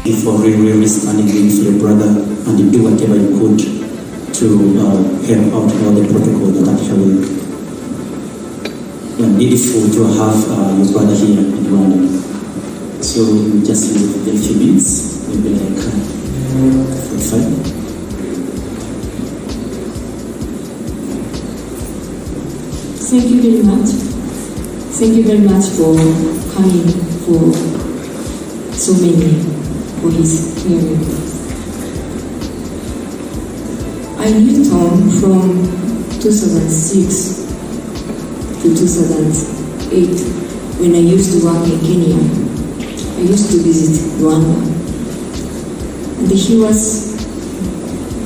For really responding to your brother and do whatever you could to help out all the protocol that actually needful to have your brother here in Rwanda. So we just use a few minutes, maybe like 45. Thank you very much. Thank you very much for coming for so many for his hearing. I knew Tom from 2006 to 2008 when I used to work in Kenya. I used to visit Rwanda. And he was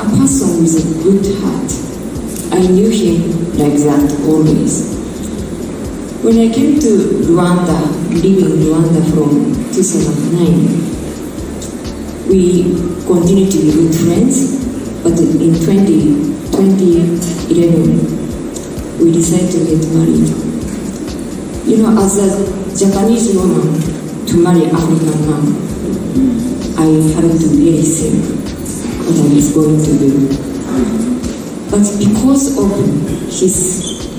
a person with a good heart. I knew him like that always. When I came to Rwanda, living in Rwanda from 2009, we continued to be good friends, but in 2011, we decided to get married. You know, as a Japanese woman, to marry African man, I had to really think what I was going to do. But because of his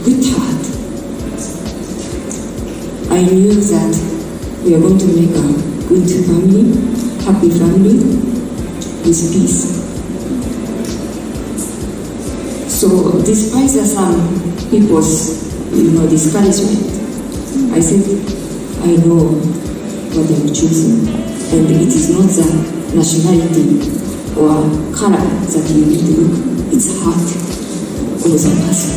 good heart, I knew that we are going to make a good family, happy family, with peace. So despite some people's, discouragement, I said, I know what I'm choosing, and it is not the nationality or color that you need to look, it's heart of the person.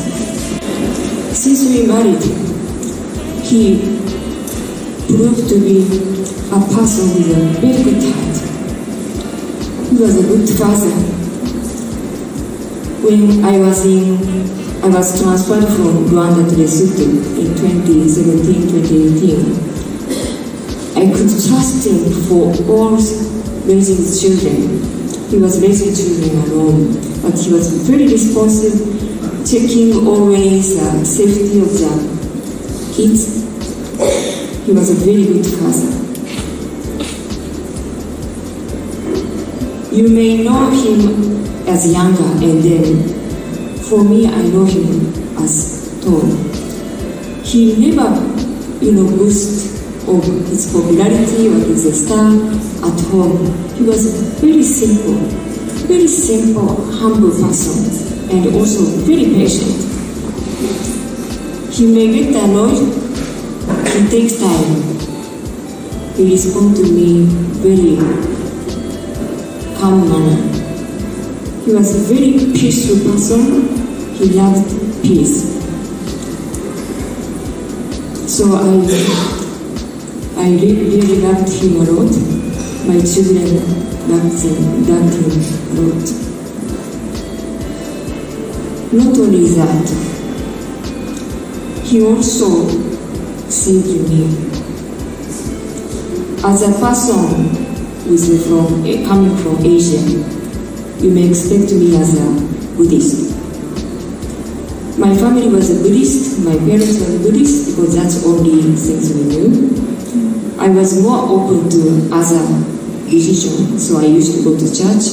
Since we married, he proved to be a person with a very good heart. He was a good father. When I was transferred from Rwanda to Lesotho in 2017-2018. I could trust him for all raising his children. He was raising children alone, but he was very responsive, checking always the safety of the kids. He was a very good father. You may know him as YANGA, and then for me, I know him as Tom. He never, boasted of his popularity or his star at home. He was very simple, humble person, and also very patient. He may get annoyed, it takes time. He responds to me very calm manner. He was a very peaceful person. He loved peace. So I really loved him a lot. My children loved him a lot. Not only that, he also saved me. As a person coming from Asia, you may expect me as a Buddhist. My family was a Buddhist, my parents were Buddhist, because that's the only things we knew. I was more open to other religion, so I used to go to church,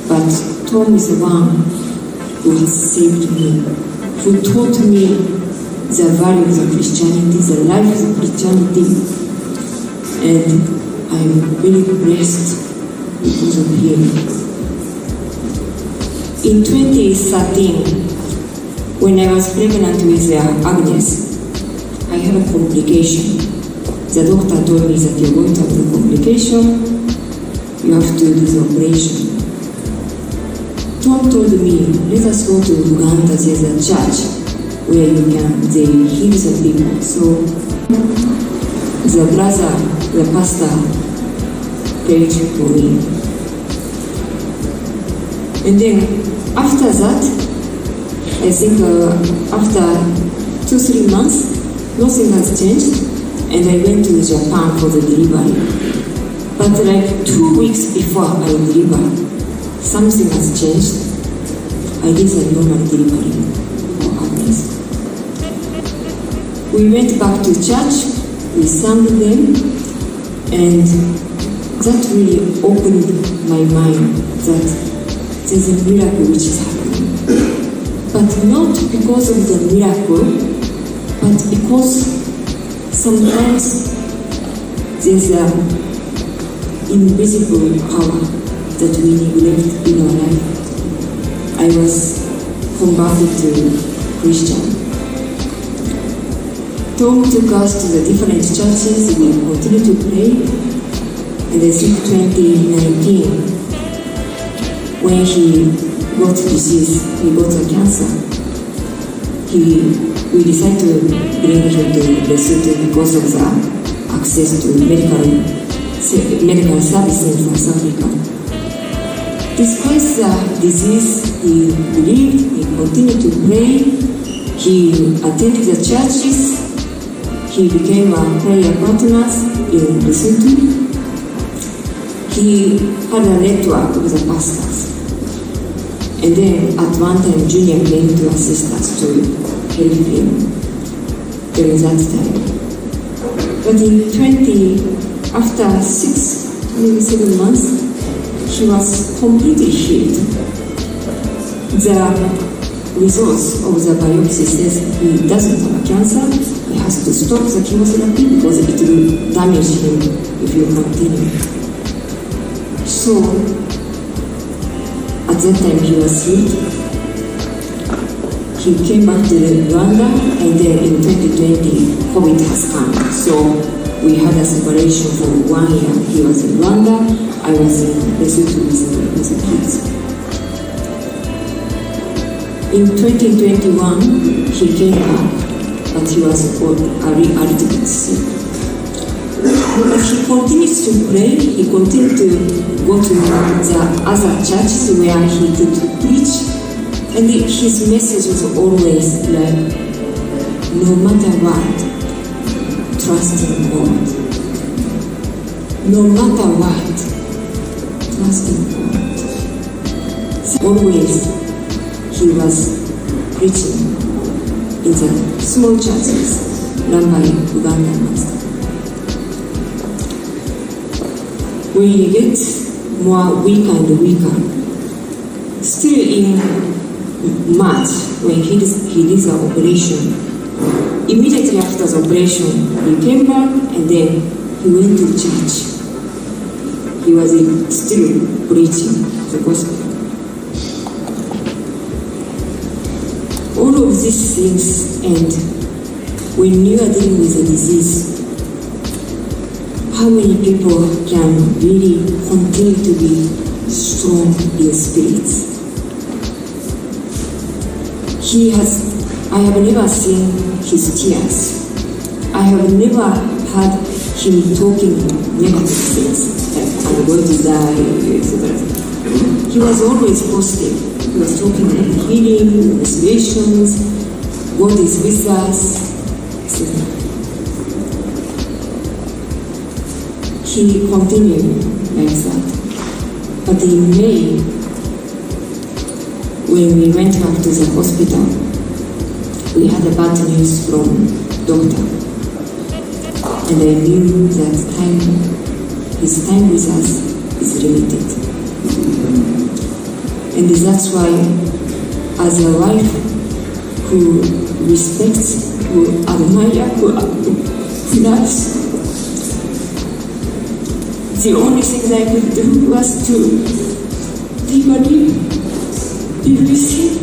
but Tom is the one who has saved me, who taught me the values of Christianity, the life of Christianity, and I'm really blessed because of him. In 2013, when I was pregnant with Agnes, I had a complication. The doctor told me that you're going to have the complication, you have to do the operation. Tom told me, let us go to Uganda, there's a church where they heal the people. So the brother, the pastor, prayed for me. And then after that, I think after 2-3 months, nothing has changed, and I went to Japan for the delivery. But like 2 weeks before I delivered, something has changed. I did a normal delivery for Agnes. We went back to church, we sang them, and that really opened my mind that there's a miracle which is happening. But not because of the miracle, but because sometimes there's an invisible power that we neglect in our life. I was converted to Christian. Tom took us to the different churches, we continued to pray, and I think 2019, when he got disease, he got a cancer, we decided to bring him to YESU because of the access to medical services in South Africa. Despite the disease, he believed, he continued to pray, he attended the churches, he became a prayer partner in YESU. He had a network with the pastors. And then at one time, Junior came to assist us to help him during that time. But after 6, maybe 7 months, he was completely healed. The results of the biopsy says he doesn't have a cancer. He has to stop the chemotherapy because it will damage him if you continue. So, at that time he was healed. He came back to Rwanda, and then in 2020, COVID has come. So, we had a separation for 1 year. He was in Rwanda, I was in YESU with the kids. In 2021, he came back, but he was a little bit sick. But he continues to pray, he continued to go to the other churches where he could preach, and his message was always like, no matter what, trust in God. No matter what, trust in God. So always he was preaching in the small churches run by Ugandan master. When he gets more weaker and weaker, still in March, when he did the operation, immediately after the operation, he came back and then he went to church. He was still preaching the gospel. All of these things, and when you are dealing with a disease, how many people can really continue to be strong in spirits? I have never seen his tears. I have never heard him talking negative things, like I'm going to die, etc. He was always positive. He was talking about healing, restorations, God is with us, etc. He continued like that. But in May, when we went back to the hospital, we had a bad news from doctor. And I knew that his time with us is limited. And that's why, as a wife who respects, who admires, who loves, the only thing that I could do was to take a leave, be with him,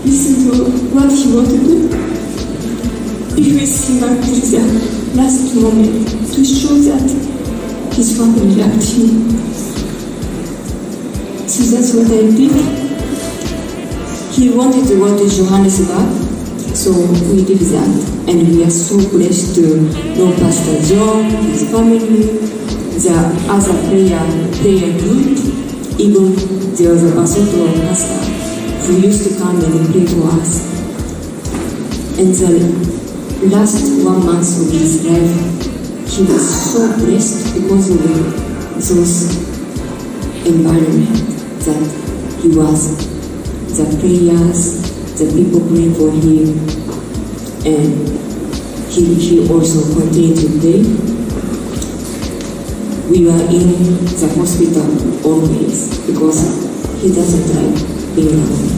listen to what he wanted to do, be with him until the last moment to show that his family loved him. So that's what I did. He wanted to go to Johannesburg, so we did that. And we are so blessed to know Pastor John, his family, the other prayer group. Even there was a Basotho pastor who used to come and pray for us. And the last 1 month of his life, he was so blessed because of those environment that he was, the prayers, the people praying for him, and he also continued to pray. we were in the hospital always because he doesn't like being alone.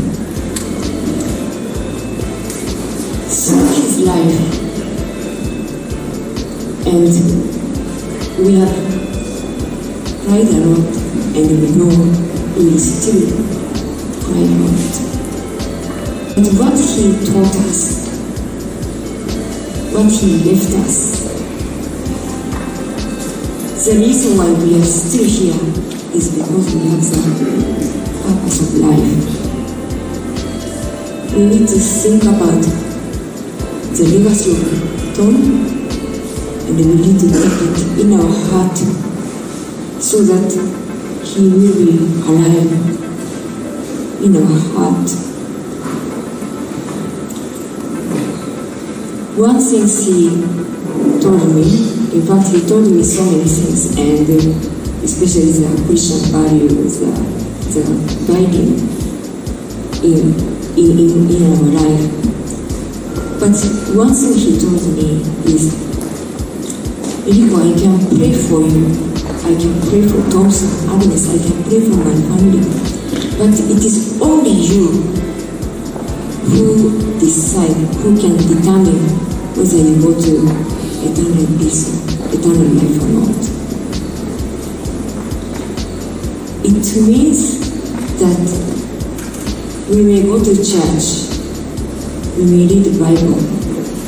Through his life, and we have cried a lot, and we know we will still cry a lot. But what he taught us, what he left us, the reason why we are still here is because we have the purpose of life. We need to think about the legacy of Tom, and we need to take it in our heart so that he will be alive in our heart. One thing he told me, in fact he told me so many things, and especially the Christian values, the guiding in our life. But one thing he told me is, Rico, I can pray for you, I can pray for Thompson, Agnes, I can pray for my family, but it is only you who decide, who can determine whether you go to eternal peace, eternal life or not. It means that we may go to church, we may read the Bible,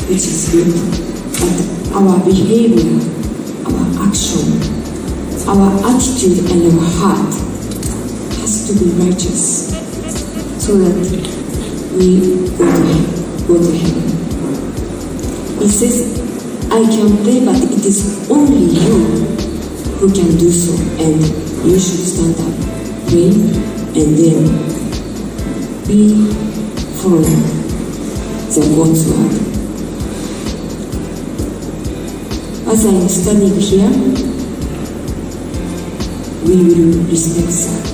which is good, but our behavior, our action, our attitude and our heart has to be righteous so that we go to heaven. He says, I can pray, but it is only you who can do so, and you should stand up, pray, and then be following the God's word. As I am studying here, we will respect that.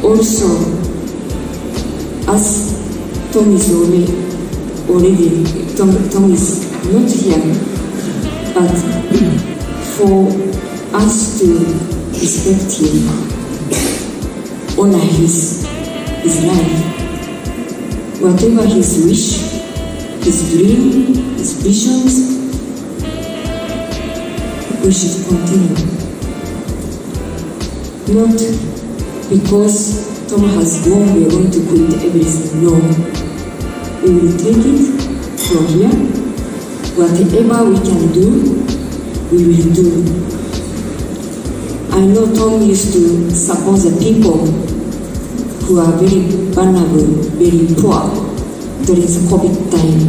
Also, as Tom is Tom is not here, but for us to respect him, honor his life, whatever his wish, his dream, his visions, we should continue. Not because Tom has gone, we are going to quit everything. No. We will take it from here. Whatever we can do, we will do. I know Tom used to support the people who are very vulnerable, very poor during the COVID time.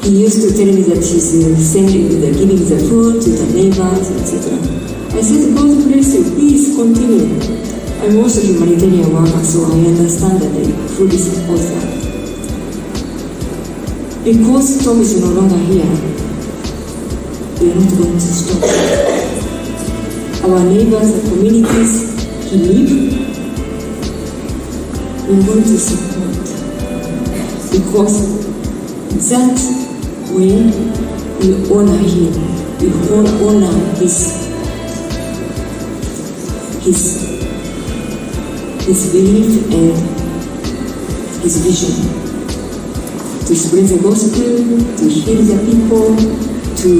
He used to tell me that he's giving the food to the neighbors, etc. I said, God bless you, please continue. I'm also a humanitarian worker, so I understand that I fully support that. Because Tom is no longer here, we are not going to stop. Our neighbors, the communities he lives, we are going to support. Because that way we honor him, we honor his belief and his vision. To spread the gospel, to heal the people, to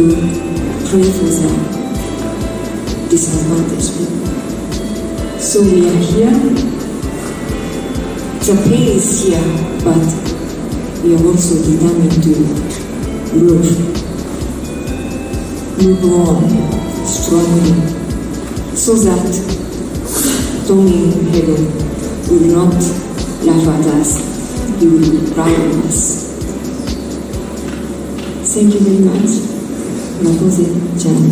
pray for the disadvantaged people. So we are here. The pain is here, but we are also determined to move on strongly, so that Tom in heaven will not laugh at us, he will cry on us. Thank you very much. Nakoze Jan.